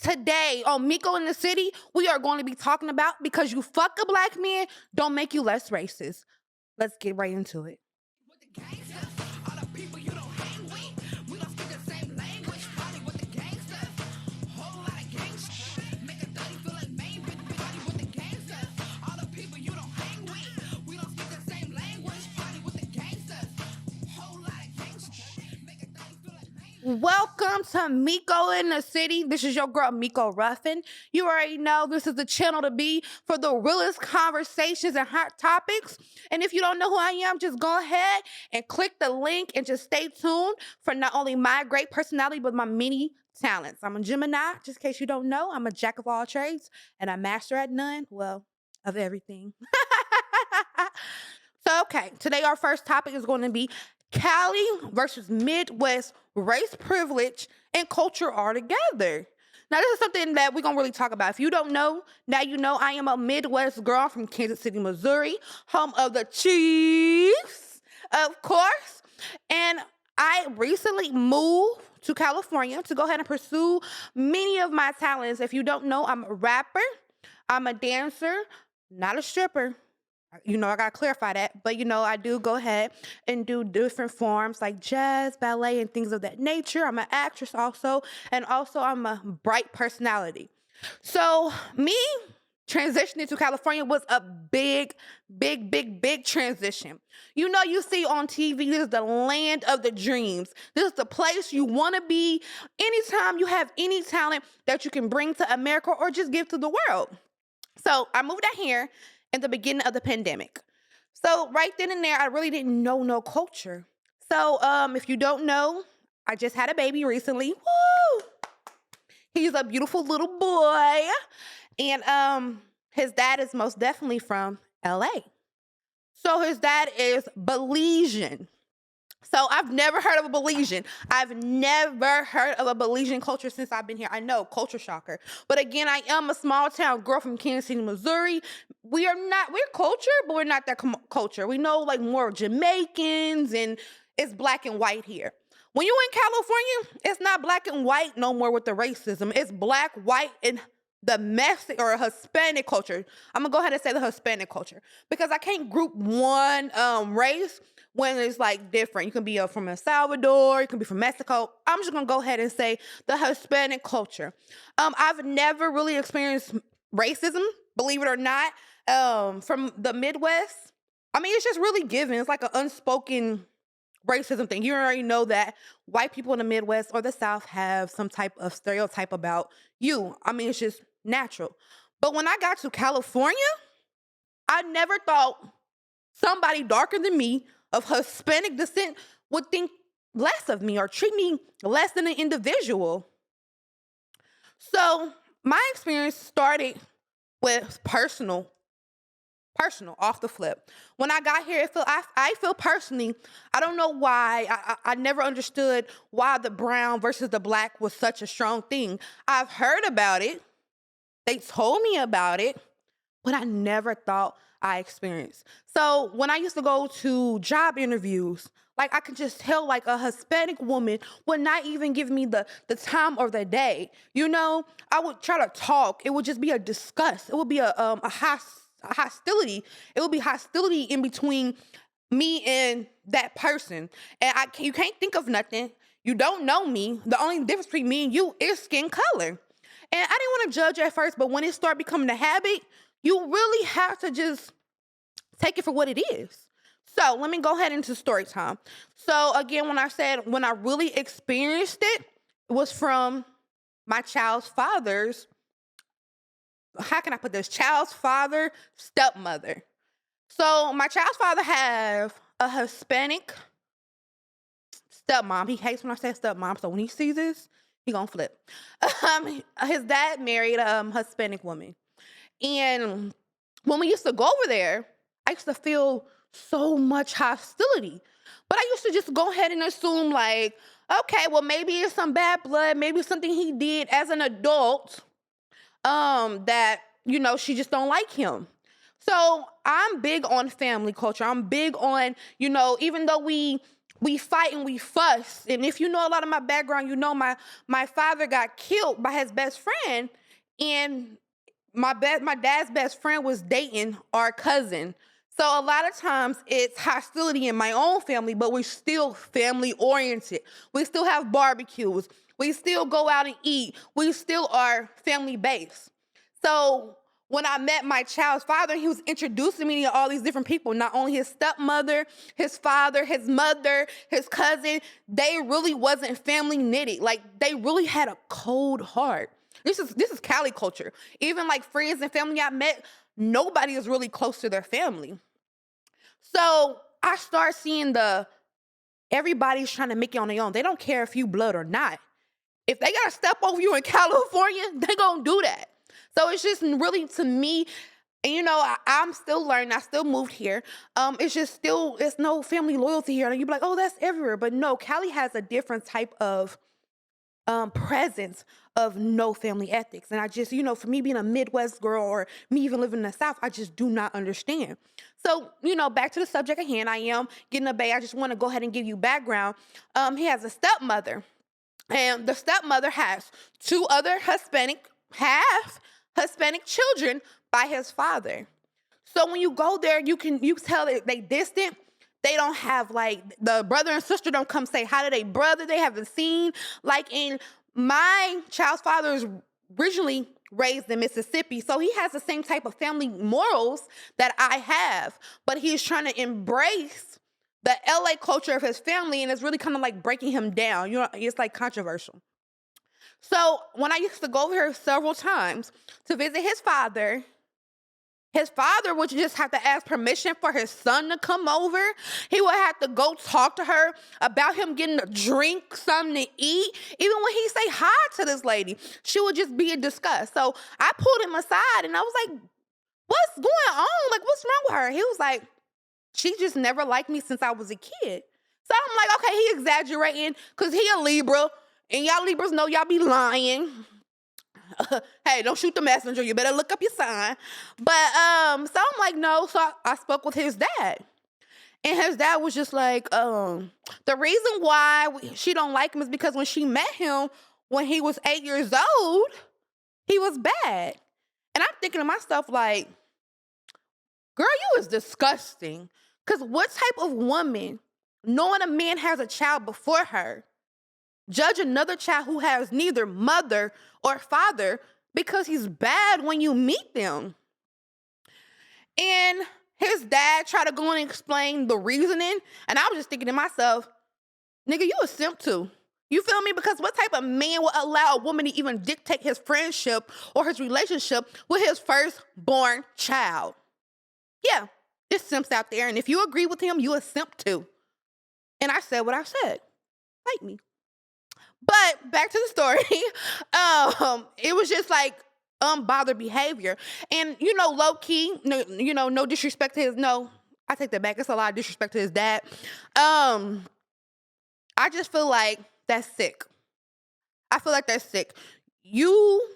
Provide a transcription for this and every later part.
Today on Miko in the City, we are going to be talking about because you fuck a black man don't make you less racist. Let's get right into it. Welcome to Miko in the City. This is your girl, Miko Ruffin. You already know this is the channel to be for the realest conversations and hot topics. And if you don't know who I am, just go ahead and click the link and just stay tuned for not only my great personality, but my many talents. I'm a Gemini, just in case you don't know. I'm a jack of all trades and a master at none, well, of everything. So, okay, today our first topic is going to be Cali versus Midwest race privilege and culture are together. Now, this is something that we're going to really talk about. If you don't know, now you know I am a Midwest girl from Kansas City, Missouri, home of the Chiefs, of course. And I recently moved to California to go ahead and pursue many of my talents. If you don't know, I'm a rapper, I'm a dancer, not a stripper. You know, I gotta clarify that, but I do go ahead and do different forms like jazz, ballet, and things of that nature. I'm an actress also, and also I'm a bright personality. So me transitioning to California was a big transition. You see on TV, this is the land of the dreams. This is the place you want to be anytime you have any talent that you can bring to America or just give to the world. So I moved out here in the beginning of the pandemic. So right then and there, I really didn't know no culture. So if you don't know, I just had a baby recently. Woo! He's a beautiful little boy. And his dad is most definitely from LA. So his dad is Belizean. So I've never heard of a Belizean. I've never heard of a Belizean culture since I've been here. I know, culture shocker. But again, I am a small town girl from Kansas City, Missouri. We're culture, but we're not that culture. We know like more Jamaicans and it's black and white here. When you in California, it's not black and white no more with the racism. It's black, white, and domestic or Hispanic culture. I'm gonna go ahead and say the Hispanic culture because I can't group one race when it's like different. You can be from El Salvador, you can be from Mexico. I'm just gonna go ahead and say the Hispanic culture. I've never really experienced racism, believe it or not, from the Midwest. I mean, it's just really given. It's like an unspoken racism thing. You already know that white people in the Midwest or the South have some type of stereotype about you. I mean, it's just natural. But when I got to California, I never thought somebody darker than me of Hispanic descent would think less of me or treat me less than an individual. So my experience started with personal, off the flip. When I got here, I feel personally, I don't know why, I never understood why the brown versus the black was such a strong thing. I've heard about it. They told me about it, but I never thought I experienced. So when I used to go to job interviews, like I could just tell like a Hispanic woman would not even give me the time of the day. I would try to talk. It would just be a disgust. It would be a hostility. It would be hostility in between me and that person. And you can't think of nothing. You don't know me. The only difference between me and you is skin color. And I didn't want to judge at first, but when it started becoming a habit, you really have to just take it for what it is. So let me go ahead into story time. So again, when I really experienced it, it was from my child's father's, how can I put this? Child's father, stepmother. So my child's father have a Hispanic stepmom. He hates when I say stepmom, so when he sees this, he gonna flip. His dad married a Hispanic woman. And when we used to go over there, I used to feel so much hostility. But I used to just go ahead and assume like, okay, well, maybe it's some bad blood. Maybe something he did as an adult that, she just don't like him. So I'm big on family culture. I'm big on, even though we we fight and we fuss. And if you know a lot of my background, you know my father got killed by his best friend, and my dad's best friend was dating our cousin. So a lot of times it's hostility in my own family, but we're still family oriented. We still have barbecues. We still go out and eat. We still are family based. So when I met my child's father, he was introducing me to all these different people, not only his stepmother, his father, his mother, his cousin. They really wasn't family knitted. Like, they really had a cold heart. This is Cali culture. Even like friends and family I met, nobody is really close to their family. So I start seeing everybody's trying to make it on their own. They don't care if you blood or not. If they gotta step over you in California, they gonna do that. So it's just really, to me, and I'm still learning. I still moved here. It's no family loyalty here. And you'd be like, oh, that's everywhere. But no, Cali has a different type of presence of no family ethics. And I just, for me being a Midwest girl, or me even living in the South, I just do not understand. So, back to the subject at hand, I am getting a bae. I just want to go ahead and give you background. He has a stepmother, and the stepmother has two other half Hispanic children by his father. So when you go there, you tell that they distant. They don't have, like, the brother and sister don't come say hi to their brother they haven't seen. Like, in my child's father is originally raised in Mississippi, so he has the same type of family morals that I have, but he's trying to embrace the LA culture of his family, and it's really kind of like breaking him down. It's like controversial. So when I used to go over here several times to visit his father would just have to ask permission for his son to come over. He would have to go talk to her about him getting a drink, something to eat. Even when he say hi to this lady, she would just be in disgust. So I pulled him aside and I was like, what's going on? Like, what's wrong with her? He was like, she just never liked me since I was a kid. So I'm like, okay, he exaggerating because he a Libra. And y'all Libras know y'all be lying. Hey, don't shoot the messenger. You better look up your sign. But so I'm like, no. So I spoke with his dad. And his dad was just like, the reason why she don't like him is because when she met him when he was 8 years old, he was bad. And I'm thinking to myself, like, girl, you is disgusting. Because what type of woman, knowing a man has a child before her, judge another child who has neither mother or father because he's bad when you meet them? And his dad tried to go and explain the reasoning, and I was just thinking to myself, nigga, you a simp too. You feel me? Because what type of man would allow a woman to even dictate his friendship or his relationship with his firstborn child? Yeah, there's simps out there, and if you agree with him, you a simp too. And I said what I said. Fight me. But back to the story, it was just like unbothered behavior. And, low key, no disrespect to I take that back. It's a lot of disrespect to his dad. I just feel like that's sick. I feel like that's sick. You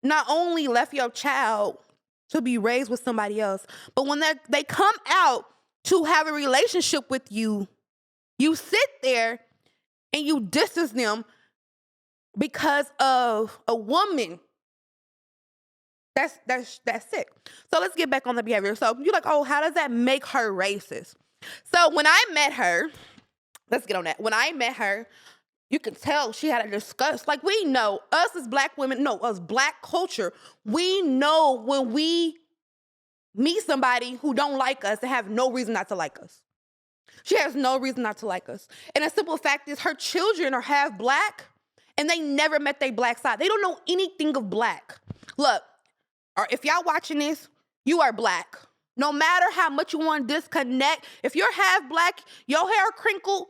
not only left your child to be raised with somebody else, but when they come out to have a relationship with you, you sit there and you distance them because of a woman. That's sick. So let's get back on the behavior. So you're like, oh, how does that make her racist? So when I met her, let's get on that. When I met her, you can tell she had a disgust. Like, we know, us as black women, us black culture, we know when we meet somebody who don't like us and have no reason not to like us. She has no reason not to like us. And a simple fact is her children are half black and they never met their black side. They don't know anything of black. Look, or if y'all watching this, you are black. No matter how much you want to disconnect, if you're half black, your hair crinkled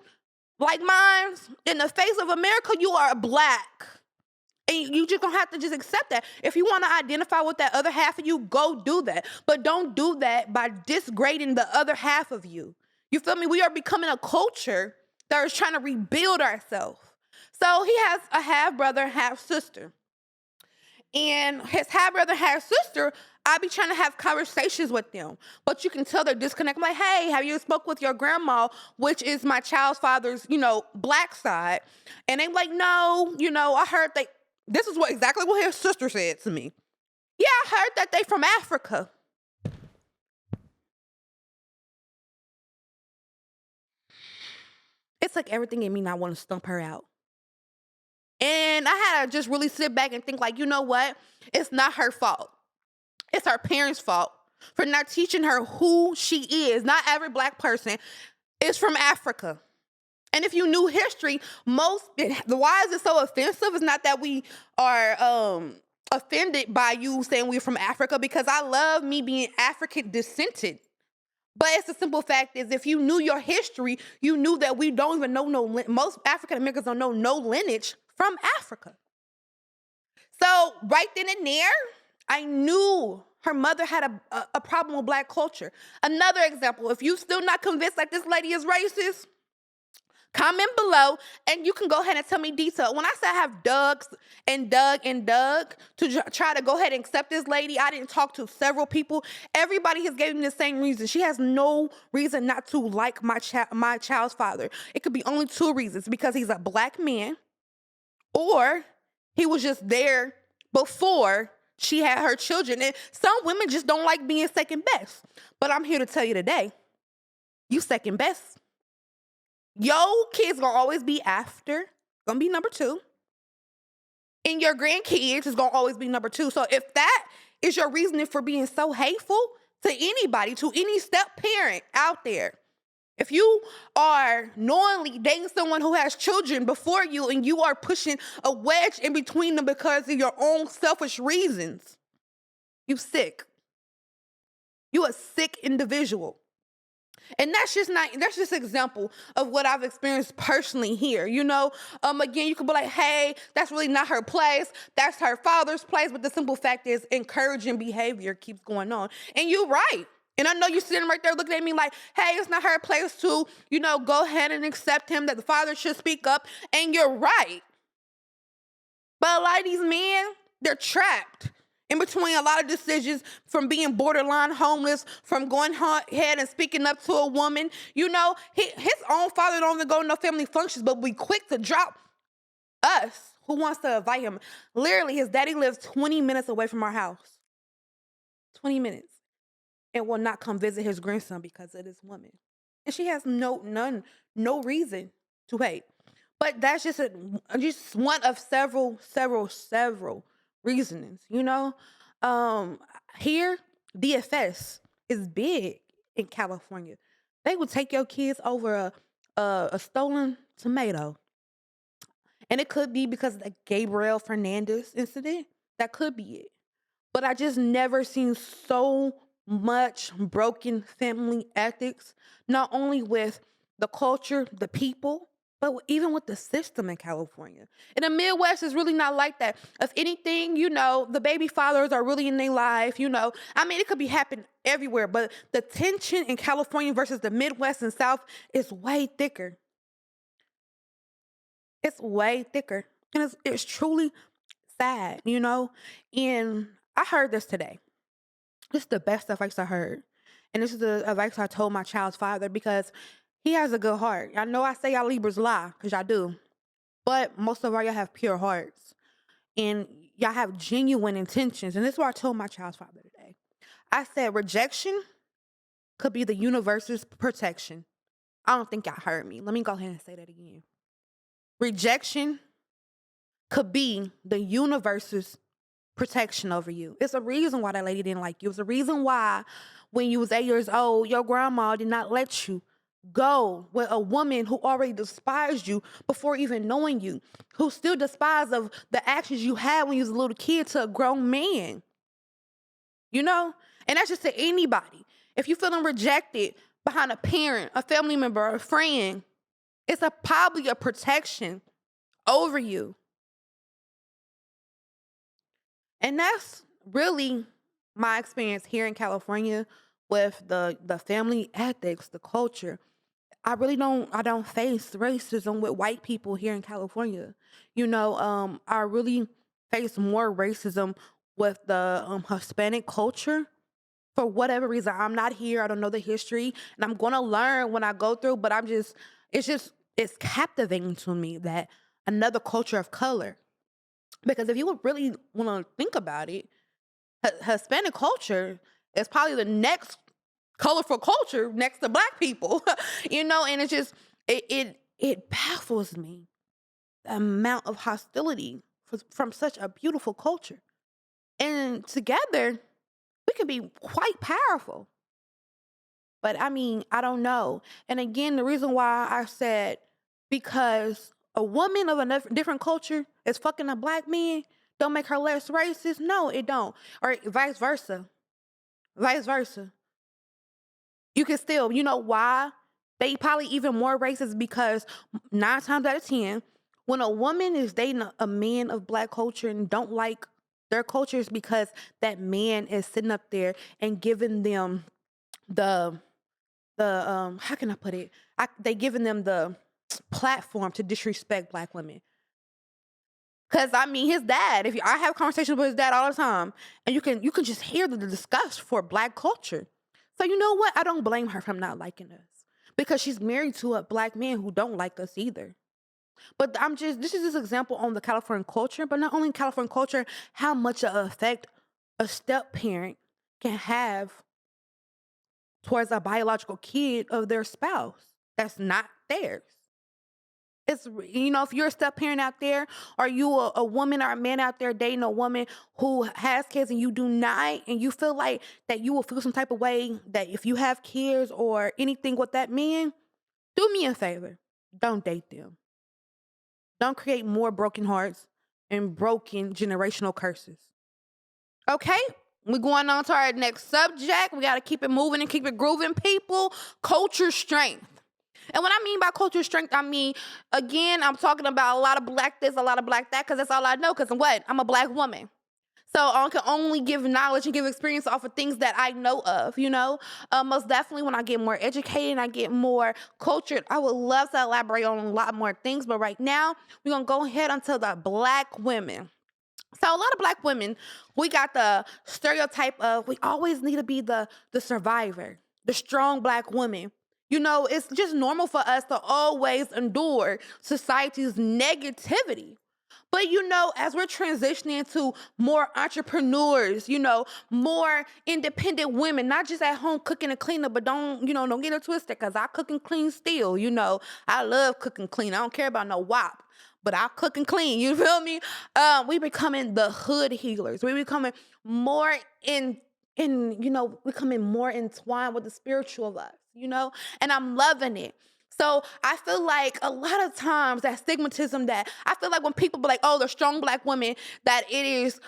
like mine, in the face of America, you are black. And you just gonna have to just accept that. If you want to identify with that other half of you, go do that. But don't do that by disgrading the other half of you. You feel me? We are becoming a culture that is trying to rebuild ourselves. So he has a half brother, half sister. And his half brother, half sister, I be trying to have conversations with them, but you can tell they're disconnected. I'm like, hey, have you spoke with your grandma, which is my child's father's, black side? And they like, no, I heard they. This is exactly what his sister said to me. Yeah, I heard that they from Africa. It's like everything in me not want to stump her out. And I had to just really sit back and think, like, you know what? It's not her fault. It's her parents' fault for not teaching her who she is. Not every black person is from Africa. And if you knew history, why is it so offensive? It's not that we are offended by you saying we're from Africa, because I love me being African descended. But it's the simple fact is, if you knew your history, you knew that we don't even know most African Americans don't know no lineage from Africa. So right then and there, I knew her mother had a problem with black culture. Another example, if you still not convinced that this lady is racist, comment below and you can go ahead and tell me detail. When I say I have dug to try to go ahead and accept this lady, I didn't talk to several people. Everybody has given me the same reason. She has no reason not to like my child's father. It could be only two reasons: because he's a black man, or he was just there before she had her children. And some women just don't like being second best. But I'm here to tell you today, you second best. Your kids gonna always be after, gonna be number two. And your grandkids is gonna always be number two. So if that is your reasoning for being so hateful to anybody, to any step parent out there, if you are knowingly dating someone who has children before you and you are pushing a wedge in between them because of your own selfish reasons, you sick. You a sick individual. And that's just an example of what I've experienced personally here. Again, you could be like, hey, that's really not her place. That's her father's place. But the simple fact is, encouraging behavior keeps going on. And you're right. And I know you're sitting right there looking at me like, hey, it's not her place to, go ahead and accept him, that the father should speak up. And you're right. But a lot of these men, they're trapped in between a lot of decisions, from being borderline homeless, from going ahead and speaking up to a woman. His own father don't even go to no family functions, but we quick to drop us who wants to invite him. Literally, his daddy lives 20 minutes away from our house. 20 minutes. And will not come visit his grandson because of this woman. And she has no reason to hate. But that's just one of several reasonings, Here, DFS is big in California. They would take your kids over a stolen tomato. And it could be because of the Gabriel Fernandez incident. That could be it. But I just never seen so much broken family ethics, not only with the culture, the people, but even with the system in California. In the Midwest, it's really not like that. If anything, the baby fathers are really in their life, it could be happening everywhere, but the tension in California versus the Midwest and South is way thicker. It's way thicker. And it's truly sad, And I heard this today. This is the best advice I heard. And this is the advice I told my child's father, because he has a good heart. I know I say y'all Libras lie, because y'all do. But most of y'all have pure hearts. And y'all have genuine intentions. And this is what I told my child's father today. I said, rejection could be the universe's protection. I don't think y'all heard me. Let me go ahead and say that again. Rejection could be the universe's protection over you. It's a reason why that lady didn't like you. It's a reason why when you was 8 years old, your grandma did not let you go with a woman who already despised you before even knowing you, who still despised of the actions you had when you was a little kid to a grown man. And that's just to anybody. If you're feeling rejected behind a parent, a family member, a friend, it's probably a protection over you. And that's really my experience here in California with the family ethics, the culture. I don't face racism with white people here in California. I really face more racism with the Hispanic culture. For whatever reason, I'm not here. I don't know the history, and I'm gonna learn when I go through. But it's captivating to me that another culture of color. Because if you would really want to think about it, Hispanic culture is probably the next colorful culture next to black people, and it's just it baffles me the amount of hostility from such a beautiful culture. And together, we can be quite powerful. But I mean, I don't know. And again, the reason why I said because a woman of a different culture is fucking a black man don't make her less racist. No, it don't. Or vice versa. Vice versa. You can still, you know why? They probably even more racist because 9 times out of 10, when a woman is dating a man of black culture and don't like their culture, is because that man is sitting up there and giving them the how can I put it? They giving them the platform to disrespect black women. Cause I mean, his dad. I have conversations with his dad all the time, and you can just hear the disgust for black culture. So you know what? I don't blame her for not liking us because she's married to a black man who don't like us either. But this is this example on the California culture, but not only California culture, how much of an effect a step parent can have towards a biological kid of their spouse that's not theirs. It's, if you're a step parent out there, or you a woman or a man out there dating a woman who has kids and you do not, and you feel like that you will feel some type of way that if you have kids or anything with that man, do me a favor. Don't date them. Don't create more broken hearts and broken generational curses. Okay? We're going on to our next subject. We got to keep it moving and keep it grooving, people. Culture strength. And what I mean by culture strength, I mean, again, I'm talking about a lot of black this, a lot of black that, because that's all I know. Because what? I'm a black woman. So I can only give knowledge and give experience off of things that I know of, Most definitely when I get more educated and I get more cultured, I would love to elaborate on a lot more things. But right now, we're going to go ahead onto the black women. So a lot of black women, we got the stereotype of we always need to be the survivor, the strong black woman. It's just normal for us to always endure society's negativity. But as we're transitioning to more entrepreneurs, more independent women, not just at home cooking and cleaning, but don't get it twisted, because I cook and clean still, I love cooking clean. I don't care about no WAP, but I cook and clean, you feel me? We becoming the hood healers. We becoming more becoming more entwined with the spiritual of us, and I'm loving it. So I feel like a lot of times that stigmatism that I feel like when people be like, oh, the strong black women, that it is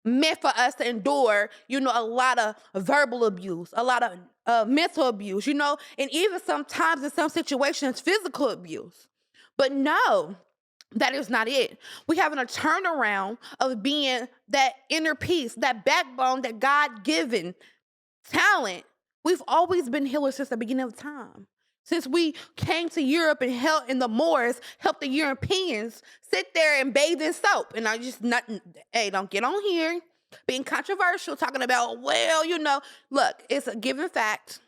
meant for us to endure, a lot of verbal abuse, a lot of mental abuse, and even sometimes in some situations, physical abuse. But no, that is not it. We having a turnaround of being that inner peace, that backbone, that God-given talent. We've always been healers since the beginning of time. Since we came to Europe and helped in the Moors, helped the Europeans sit there and bathe in soap. And I just don't get on here being controversial, talking about, look, it's a given fact.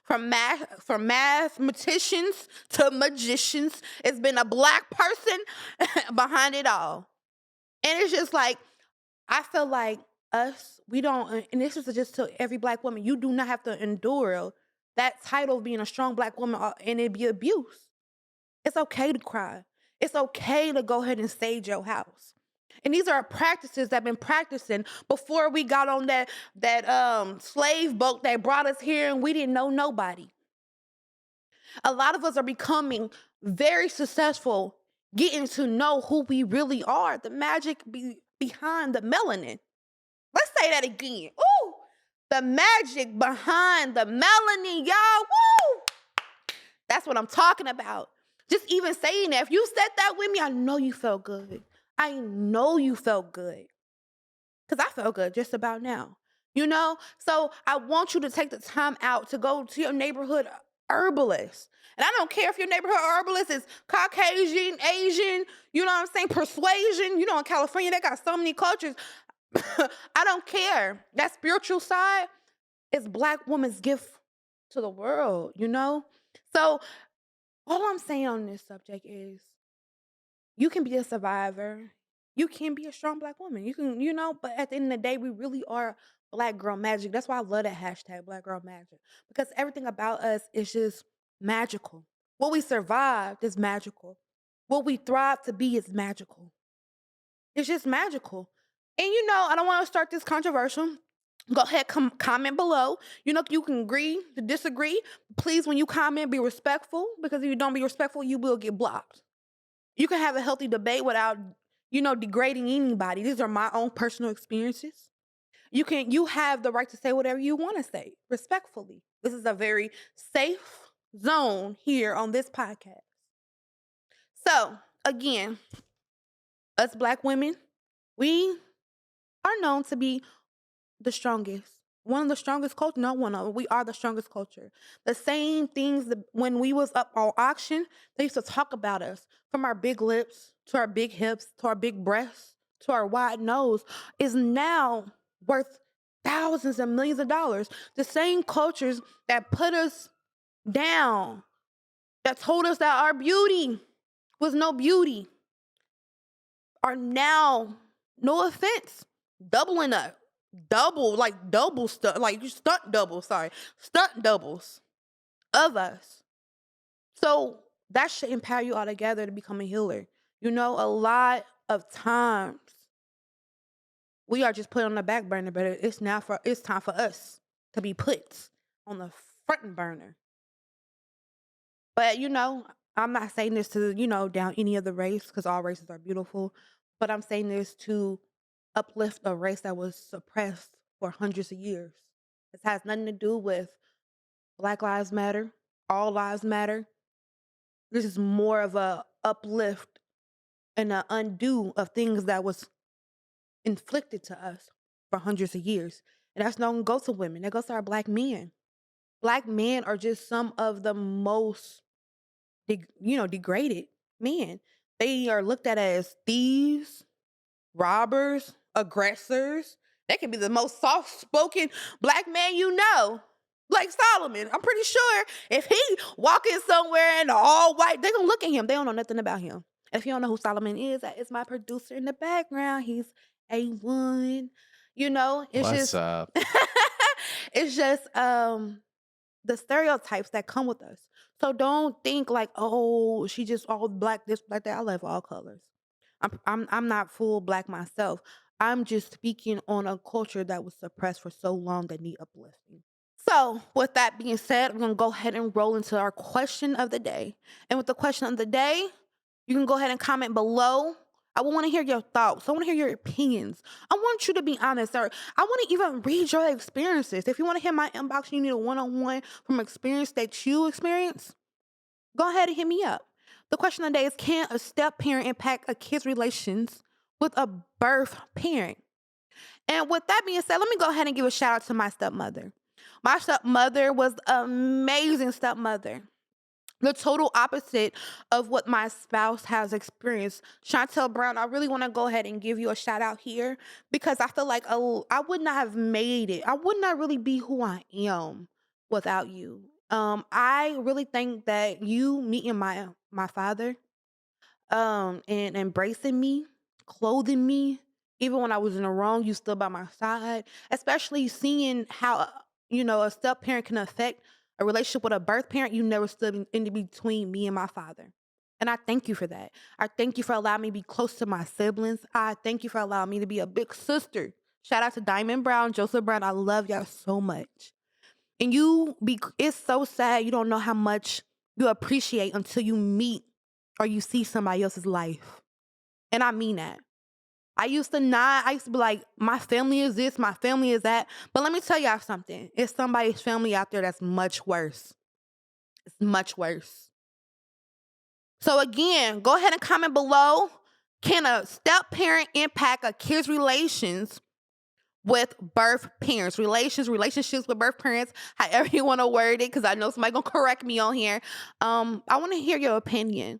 From mathematicians to magicians, it's been a black person behind it all. And it's just like, I feel like us, we don't, and this is just to every black woman, you do not have to endure that title of being a strong black woman and it be abuse. It's okay to cry. It's okay to go ahead and sage your house. And these are practices that have been practicing before we got on that slave boat that brought us here and we didn't know nobody. A lot of us are becoming very successful, getting to know who we really are, the magic behind the melanin. Let's say that again. Ooh, the magic behind the melanin, y'all. Woo! That's what I'm talking about. Just even saying that, if you said that with me, I know you felt good. I know you felt good. Because I felt good just about now. So I want you to take the time out to go to your neighborhood herbalist. And I don't care if your neighborhood herbalist is Caucasian, Asian, persuasion. In California, they got so many cultures. I don't care. That spiritual side is Black woman's gift to the world, you know? So all I'm saying on this subject is you can be a survivor. You can be a strong Black woman. You can, but at the end of the day, we really are Black girl magic. That's why I love that hashtag Black girl magic. Because everything about us is just magical. What we survived is magical. What we thrive to be is magical. It's just magical. And I don't want to start this controversial. Go ahead, comment below. You can agree to disagree. Please, when you comment, be respectful, because if you don't be respectful, you will get blocked. You can have a healthy debate without, degrading anybody. These are my own personal experiences. You have the right to say whatever you want to say, respectfully. This is a very safe zone here on this podcast. So, again, us Black women, we are known to be the strongest. One of the strongest culture. No, one of them. We are the strongest culture. The same things that when we was up on auction, they used to talk about us, from our big lips to our big hips to our big breasts to our wide nose, is now worth thousands and millions of dollars. The same cultures that put us down, that told us that our beauty was no beauty, are now, no offense, doubling up. Stunt doubles of us. So that should empower you all together to become a healer. A lot of times we are just put on the back burner, but it's time for us to be put on the front burner. But I'm not saying this to down any other race, because all races are beautiful, but I'm saying this to uplift a race that was suppressed for hundreds of years. This has nothing to do with Black Lives Matter, all lives matter. This is more of a uplift and an undo of things that was inflicted to us for hundreds of years. And that's not gonna go to women. That goes to our Black men. Black men are just some of the most, degraded men. They are looked at as thieves, robbers, aggressors. They can be the most soft-spoken Black man like Solomon. I'm pretty sure if he walking somewhere in all white, they're gonna look at him. They don't know nothing about him. If you don't know who Solomon is, that is my producer in the background. He's Ep1. It's What's just up? it's just the stereotypes that come with us. So don't think like, oh, she just all Black, this, Black, that. I love all colors. I'm not full Black myself. I'm just speaking on a culture that was suppressed for so long that need uplifting. So, with that being said, we're going to go ahead and roll into our question of the day. And with the question of the day, you can go ahead and comment below. I want to hear your thoughts. I want to hear your opinions. I want you to be honest, or I want to even read your experiences. If you want to hit my inbox, you need a one-on-one from experience that you experience, go ahead and hit me up. The question of the day is, can a step parent impact a kid's relations with a birth parent? And with that being said, let me go ahead and give a shout out to my stepmother. My stepmother was an amazing stepmother. The total opposite of what my spouse has experienced. Chantel Brown, I really want to go ahead and give you a shout out here, because I feel like I would not have made it. I would not really be who I am without you. I really think that you meeting my father, and embracing me, clothing me, even when I was in the wrong, you stood by my side. Especially seeing how a step parent can affect a relationship with a birth parent. You never stood in between me and my father. And I thank you for that. I thank you for allowing me to be close to my siblings. I thank you for allowing me to be a big sister. Shout out to Diamond Brown, Joseph Brown. I love y'all so much. And it's so sad you don't know how much you appreciate until you meet or you see somebody else's life. And I mean that. I used to be like, my family is this, my family is that. But let me tell y'all something. It's somebody's family out there that's much worse. It's much worse. So again, go ahead and comment below. Can a step parent impact a kid's relations with birth parents? Relationships with birth parents, however you want to word it, because I know somebody gonna correct me on here. I want to hear your opinion.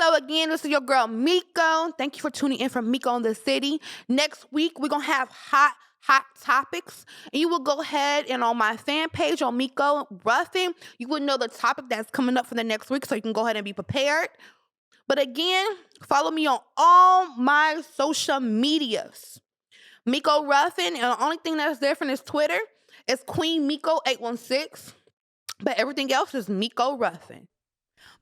So again, this is your girl Miko. Thank you for tuning in from Miko in the City. Next week, we're going to have hot topics. And you will go ahead and on my fan page on Miko Ruffin, you will know the topic that's coming up for the next week so you can go ahead and be prepared. But again, follow me on all my social medias. Miko Ruffin, and the only thing that's different is Twitter. It's Queen Miko 816. But everything else is Miko Ruffin.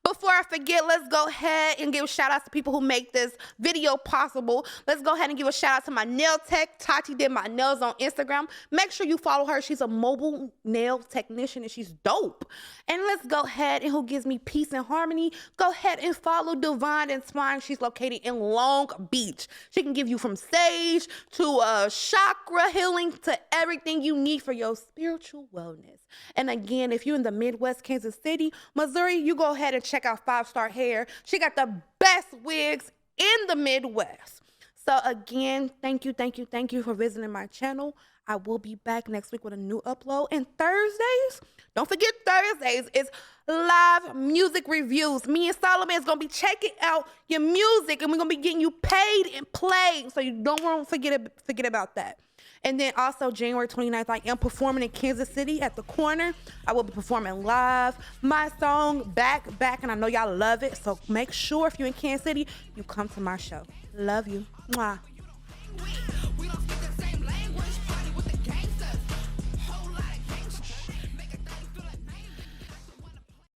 Before I forget, let's go ahead and give shout outs to people who make this video possible. Let's go ahead and give a shout out to my nail tech. Tati did my nails on Instagram. Make sure you follow her. She's a mobile nail technician and she's dope. And let's go ahead and who gives me peace and harmony. Go ahead and follow Divine and Spine. She's located in Long Beach. She can give you from sage to chakra healing to everything you need for your spiritual wellness. And again, if you're in the Midwest, Kansas City, Missouri, you go ahead and check out 5 Star Hair. She got the best wigs in the Midwest. So again, thank you for visiting my channel. I will be back next week with a new upload. And Thursdays, don't forget Thursdays is live music reviews. Me and Solomon is going to be checking out your music and we're going to be getting you paid and played. So you don't want to forget about that. And then also January 29th, I am performing in Kansas City at the Corner. I will be performing live my song, Back, and I know y'all love it. So make sure if you're in Kansas City, you come to my show. Love you. Mwah.